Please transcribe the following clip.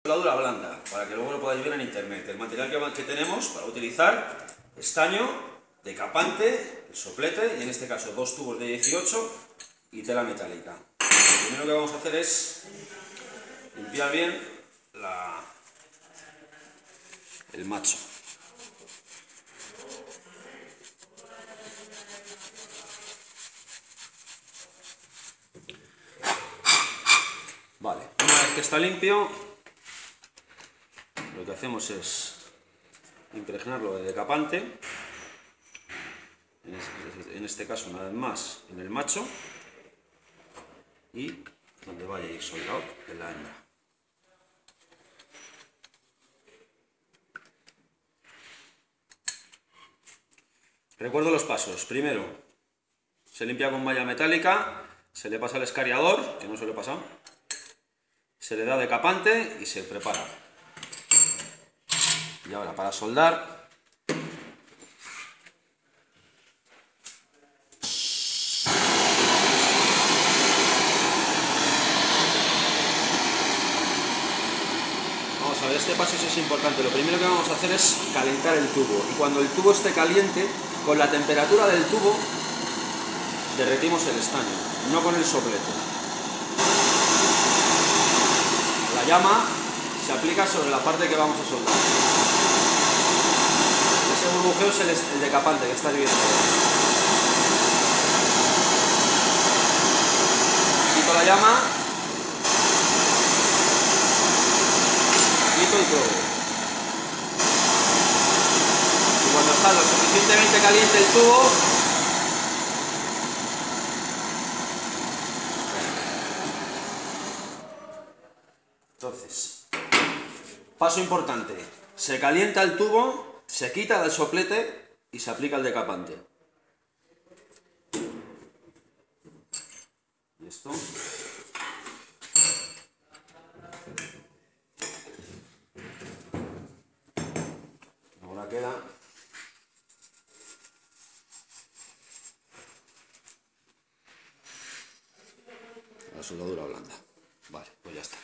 soldadura blanda, para que luego lo podáis ver en internet. El material que tenemos para utilizar: estaño, decapante, el soplete, y en este caso 2 tubos de 18 y tela metálica. Lo primero que vamos a hacer es limpiar bien el macho. Vale, una vez que está limpio, lo que hacemos es impregnarlo de decapante, en este caso una vez más en el macho, y donde vaya a ir soldado en la hembra. Recuerdo los pasos. Primero, se limpia con malla metálica, se le pasa el escariador, que no se lo he pasado, se le da decapante y se prepara. Y ahora para soldar, vamos a ver, este paso sí es importante. Lo primero que vamos a hacer es calentar el tubo, y cuando el tubo esté caliente, con la temperatura del tubo derretimos el estaño, no con el soplete. La llama se aplica sobre la parte que vamos a soldar. Ese burbujeo es el decapante que está hirviendo. Quito la llama, quito y todo. Y cuando está lo suficientemente caliente el tubo, entonces, paso importante: se calienta el tubo, se quita del soplete y se aplica el decapante. Y esto, ahora queda la soldadura blanda. Vale, pues ya está.